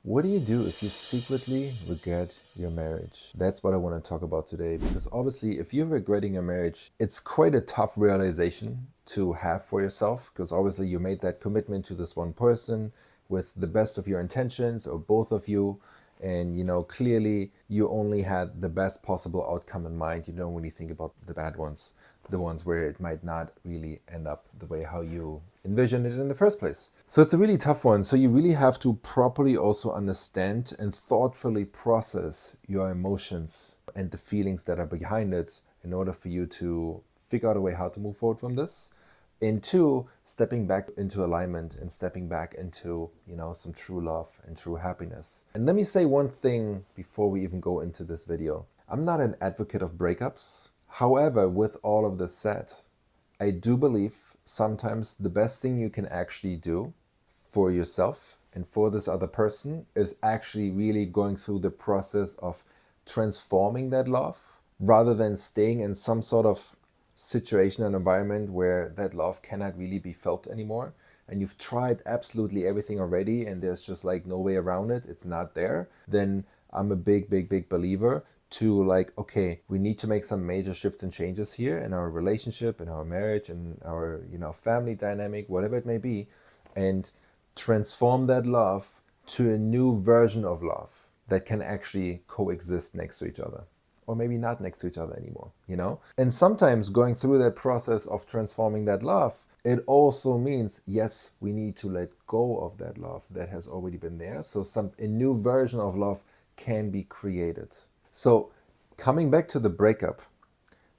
What do you do if you secretly regret your marriage? That's what I want to talk about today, because obviously, if you're regretting your marriage, it's quite a tough realization to have for yourself, because obviously you made that commitment to this one person with the best of your intentions, or both of you, and clearly you only had the best possible outcome in mind. You don't really think about the bad ones, the ones where it might not really end up the way how you envisioned it in the first place. So it's a really tough one. So you really have to properly also understand and thoughtfully process your emotions and the feelings that are behind it in order for you to figure out a way how to move forward from this. And two, stepping back into alignment and stepping back into, some true love and true happiness. And let me say one thing before we even go into this video. I'm not an advocate of breakups. However, with all of this said, I do believe sometimes the best thing you can actually do for yourself and for this other person is actually really going through the process of transforming that love rather than staying in some sort of situation and environment where that love cannot really be felt anymore. And you've tried absolutely everything already and there's just like no way around it. It's not there. Then I'm a big believer to like, okay, we need to make some major shifts and changes here in our relationship, in our marriage, in our, family dynamic, whatever it may be, and transform that love to a new version of love that can actually coexist next to each other. Or maybe not next to each other anymore. And sometimes going through that process of transforming that love, it also means, yes, we need to let go of that love that has already been there. So a new version of love can be created. So coming back to the breakup,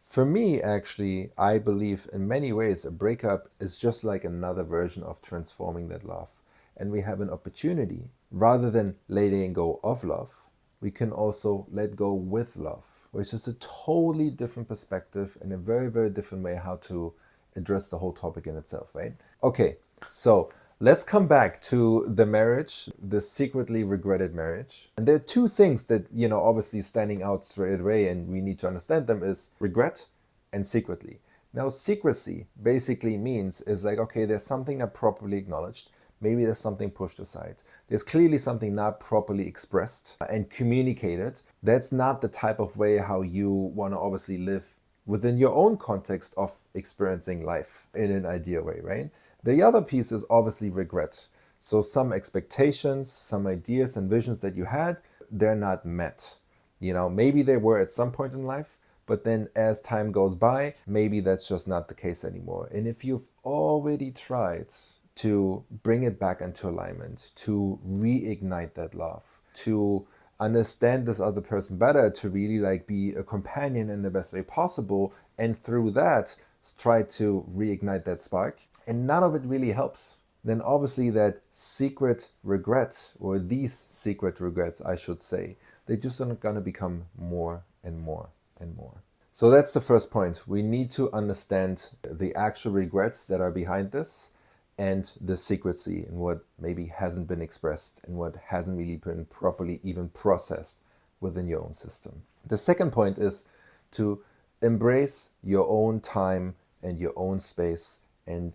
for me, actually, I believe in many ways a breakup is just like another version of transforming that love. And we have an opportunity, rather than letting go of love, we can also let go with love, which is a totally different perspective and a very different way how to address the whole topic in itself, right? Okay, so let's come back to the marriage, the secretly regretted marriage. And there are two things that, obviously standing out straight away, and we need to understand them, is regret and secretly. Now, secrecy basically means is like, okay, there's something not properly acknowledged. Maybe there's something pushed aside. There's clearly something not properly expressed and communicated. That's not the type of way how you want to obviously live within your own context of experiencing life in an ideal way, right? The other piece is obviously regret. So some expectations, some ideas and visions that you had, they're not met. Maybe they were at some point in life, but then as time goes by, maybe that's just not the case anymore. And if you've already tried to bring it back into alignment, to reignite that love, to understand this other person better, to really like be a companion in the best way possible, and through that try to reignite that spark, and none of it really helps, then obviously that secret regret, or these secret regrets I should say, they're just going to become more and more and more. So that's the first point. We need to understand the actual regrets that are behind this, and the secrecy and what maybe hasn't been expressed and what hasn't really been properly even processed within your own system. The second point is to embrace your own time and your own space and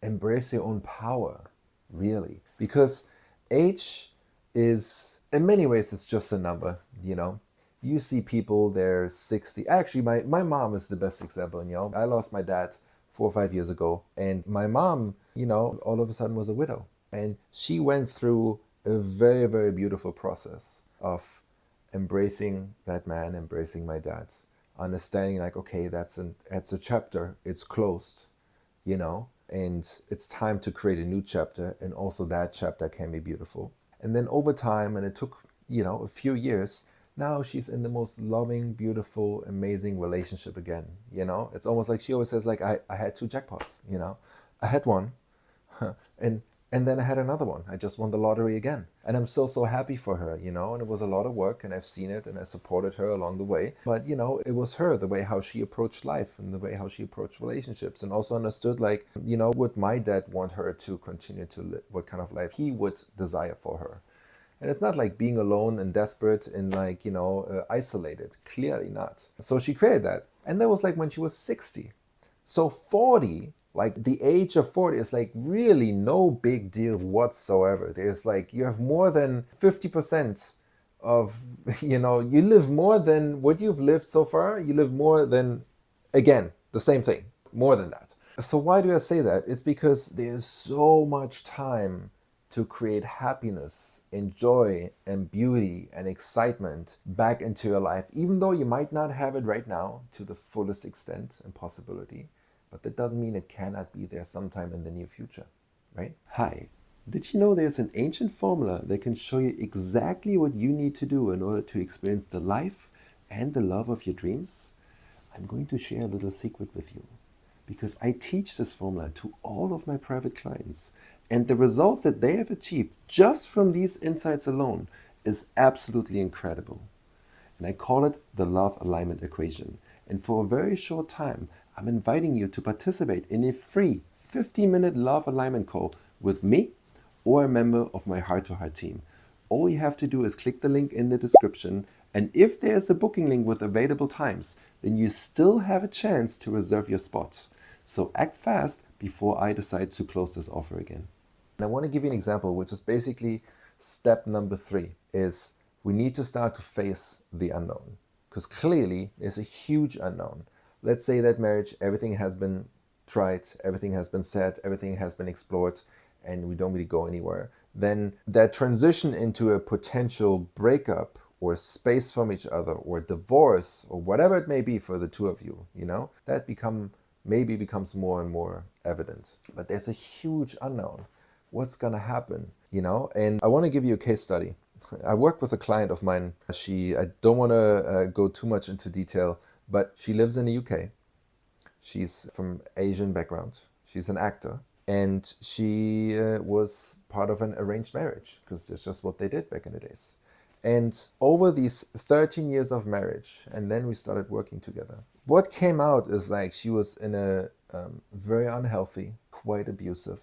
embrace your own power, really. Because age is, in many ways, it's just a number. You see people, they're 60. Actually, my mom is the best example. I lost my dad 4 or 5 years ago. And my mom, all of a sudden was a widow. And she went through a very beautiful process of embracing that man, embracing my dad, understanding like, okay, that's a chapter, it's closed, and it's time to create a new chapter. And also that chapter can be beautiful. And then over time, and it took, a few years, now she's in the most loving, beautiful, amazing relationship again. It's almost like she always says, like, I had 2 jackpots. I had one, and then I had another one. I just won the lottery again, and I'm so happy for her. And it was a lot of work, and I've seen it, and I supported her along the way. But it was her, the way how she approached life and the way how she approached relationships, and also understood, like, would my dad want her to continue to live, what kind of life he would desire for her. And it's not like being alone and desperate and like, isolated. Clearly not. So she created that. And that was like when she was 60. So 40 Like the age of 40 is like really no big deal whatsoever. There's like, you have more than 50% of, you live more than what you've lived so far. You live more than, again, the same thing, more than that. So why do I say that? It's because there's so much time to create happiness and joy and beauty and excitement back into your life, even though you might not have it right now to the fullest extent and possibility. But that doesn't mean it cannot be there sometime in the near future, right? Hi. Did you know there's an ancient formula that can show you exactly what you need to do in order to experience the life and the love of your dreams? I'm going to share a little secret with you because I teach this formula to all of my private clients, and the results that they have achieved just from these insights alone is absolutely incredible. And I call it the love alignment equation. And for a very short time, I'm inviting you to participate in a free 50-minute love alignment call with me or a member of my heart-to-heart team. All you have to do is click the link in the description, and if there's a booking link with available times, then you still have a chance to reserve your spot. So act fast before I decide to close this offer again. And I want to give you an example, which is basically step number 3, is we need to start to face the unknown. Because clearly there's a huge unknown. Let's say that marriage, everything has been tried, everything has been said, everything has been explored, and we don't really go anywhere. Then that transition into a potential breakup or space from each other or divorce or whatever it may be for the two of you, that maybe becomes more and more evident. But there's a huge unknown. What's gonna happen, And I want to give you a case study. I worked with a client of mine. I don't want to go too much into detail, but she lives in the UK. She's from Asian background. She's an actor. And she was part of an arranged marriage because that's just what they did back in the days. And over these 13 years of marriage, and then we started working together, what came out is like she was in a very unhealthy, quite abusive,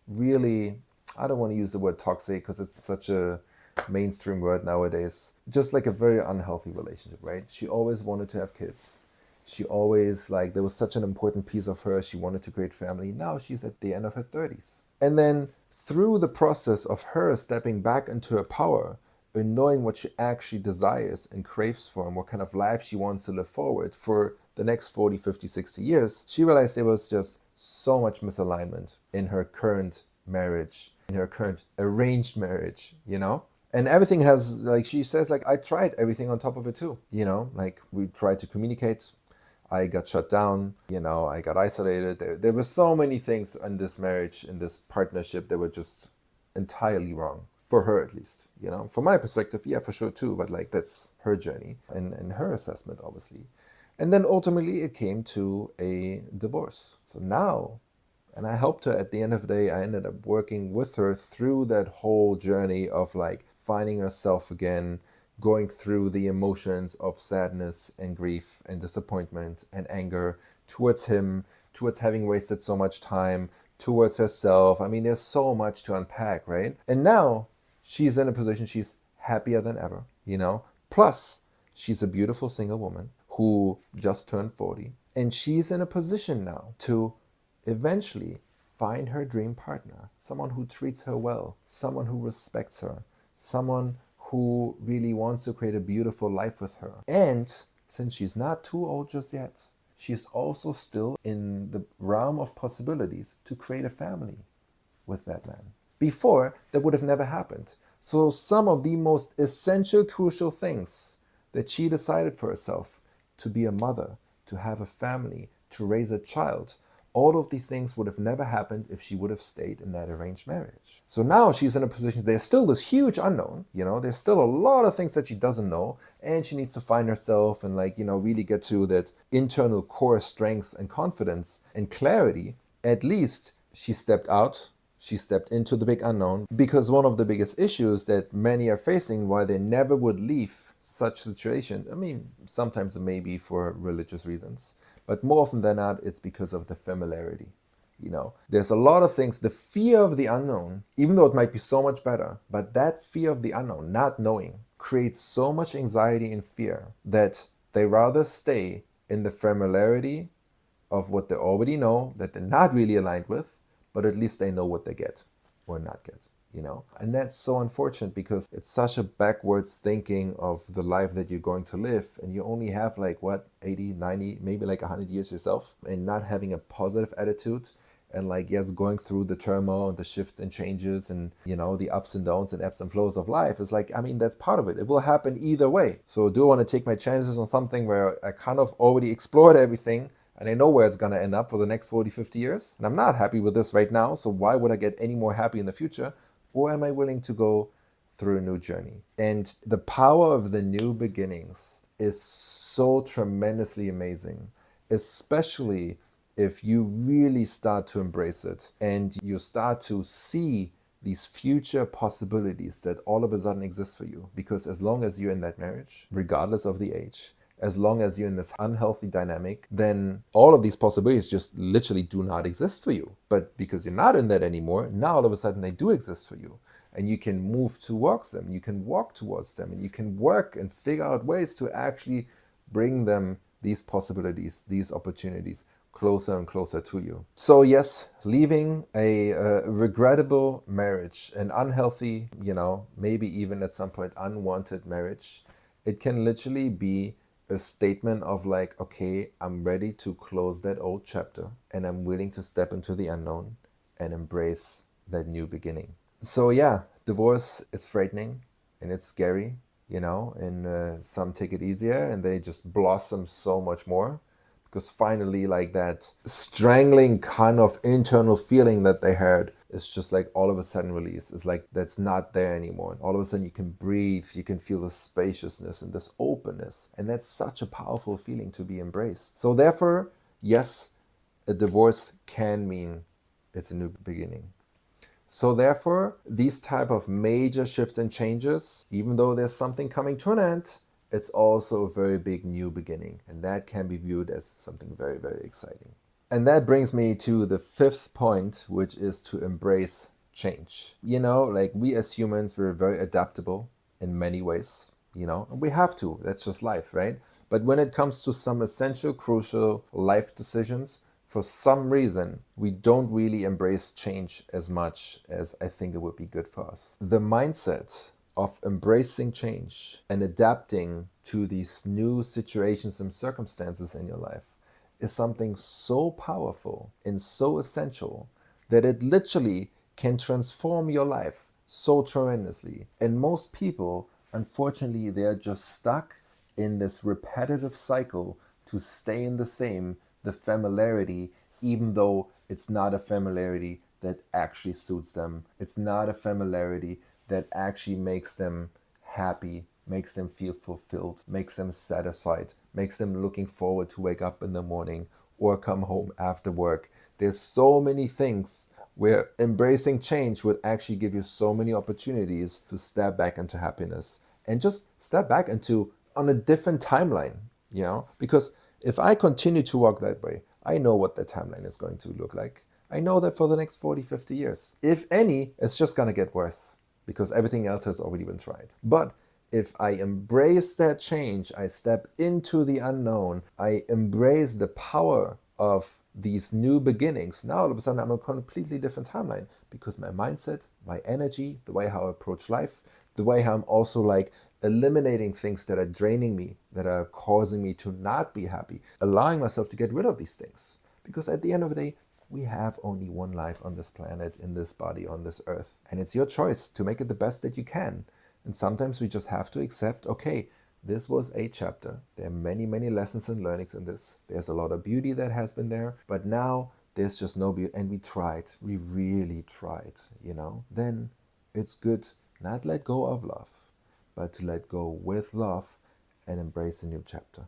really, I don't want to use the word toxic because it's such a mainstream word nowadays, just like a very unhealthy relationship, right? She always wanted to have kids. She always, there was such an important piece of her. She wanted to create family. Now she's at the end of her 30s. And then through the process of her stepping back into her power and knowing what she actually desires and craves for and what kind of life she wants to live forward for the next 40, 50, 60 years, she realized there was just so much misalignment in her current marriage, in her current arranged marriage, And everything has, she says, I tried everything on top of it too, we tried to communicate. I got shut down, I got isolated. There were so many things in this marriage, in this partnership that were just entirely wrong, for her at least, From my perspective, yeah, for sure too, but that's her journey and her assessment, obviously. And then ultimately it came to a divorce. So now, and I helped her at the end of the day, I ended up working with her through that whole journey of finding herself again, going through the emotions of sadness and grief and disappointment and anger towards him, towards having wasted so much time, towards herself. I mean, there's so much to unpack, right? And now she's in a position she's happier than ever, Plus, she's a beautiful single woman who just turned 40. And she's in a position now to eventually find her dream partner, someone who treats her well, someone who respects her, someone who really wants to create a beautiful life with her. And since she's not too old just yet, she's also still in the realm of possibilities to create a family with that man. Before, that would have never happened. So some of the most essential, crucial things that she decided for herself, to be a mother, to have a family, to raise a child, all of these things would have never happened if she would have stayed in that arranged marriage. So now she's in a position, there's still this huge unknown, there's still a lot of things that she doesn't know, and she needs to find herself and really get to that internal core strength and confidence and clarity. At least she stepped out, she stepped into the big unknown, because one of the biggest issues that many are facing why they never would leave such situation, I mean, sometimes it may be for religious reasons, but more often than not, it's because of the familiarity. There's a lot of things, the fear of the unknown, even though it might be so much better, but that fear of the unknown, not knowing, creates so much anxiety and fear that they rather stay in the familiarity of what they already know that they're not really aligned with, but at least they know what they get or not get, you know? And that's so unfortunate because it's such a backwards thinking of the life that you're going to live. And you only have like, what, 80, 90, maybe like 100 years yourself, and not having a positive attitude. And like, yes, going through the turmoil and the shifts and changes and, you know, the ups and downs and ebbs and flows of life is like, I mean, that's part of it. It will happen either way. So do I want to take my chances on something where I kind of already explored everything and I know where it's going to end up for the next 40, 50 years? And I'm not happy with this right now. So why would I get any more happy in the future? Or am I willing to go through a new journey? And the power of the new beginnings is so tremendously amazing, especially if you really start to embrace it and you start to see these future possibilities that all of a sudden exist for you. Because as long as you're in that marriage, regardless of the age, as long as you're in this unhealthy dynamic, then all of these possibilities just literally do not exist for you. But because you're not in that anymore, now all of a sudden they do exist for you. And you can move towards them, you can walk towards them, and you can work and figure out ways to actually bring them, these possibilities, these opportunities, closer and closer to you. So yes, leaving a regrettable marriage, an unhealthy, you know, maybe even at some point unwanted marriage, it can literally be a statement of like, okay, I'm ready to close that old chapter and I'm willing to step into the unknown and embrace that new beginning. So yeah, divorce is frightening and it's scary, you know, and some take it easier and they just blossom so much more. Because finally, like that strangling kind of internal feeling that they had is just like all of a sudden released. It's like that's not there anymore. And all of a sudden you can breathe, you can feel the spaciousness and this openness. And that's such a powerful feeling to be embraced. So therefore, yes, a divorce can mean it's a new beginning. So therefore, these type of major shifts and changes, even though there's something coming to an end, it's also a very big new beginning. And that can be viewed as something very, very exciting. And that brings me to the fifth point, which is to embrace change. You know, like we as humans, we're very adaptable in many ways, you know, and we have to. That's just life, right? But when it comes to some essential, crucial life decisions, for some reason, we don't really embrace change as much as I think it would be good for us. The mindset of embracing change and adapting to these new situations and circumstances in your life is something so powerful and so essential that it literally can transform your life so tremendously. And most people, unfortunately, they're just stuck in this repetitive cycle to stay in the same, the familiarity, even though it's not a familiarity that actually suits them. It's not a familiarity that actually makes them happy, makes them feel fulfilled, makes them satisfied, makes them looking forward to wake up in the morning or come home after work. There's so many things where embracing change would actually give you so many opportunities to step back into happiness and just step back into on a different timeline, you know? Because if I continue to walk that way, I know what that timeline is going to look like. I know that for the next 40, 50 years. If any, it's just going to get worse because everything else has already been tried. But if I embrace that change, I step into the unknown, I embrace the power of these new beginnings, now all of a sudden I'm on a completely different timeline because my mindset, my energy, the way how I approach life, the way how I'm also like eliminating things that are draining me, that are causing me to not be happy, allowing myself to get rid of these things. Because at the end of the day, we have only one life on this planet, in this body, on this earth. And it's your choice to make it the best that you can. And sometimes we just have to accept, okay, this was a chapter. There are many, many lessons and learnings in this. There's a lot of beauty that has been there, but now there's just no beauty. And we tried, we really tried, you know. Then it's good not let go of love, but to let go with love and embrace a new chapter.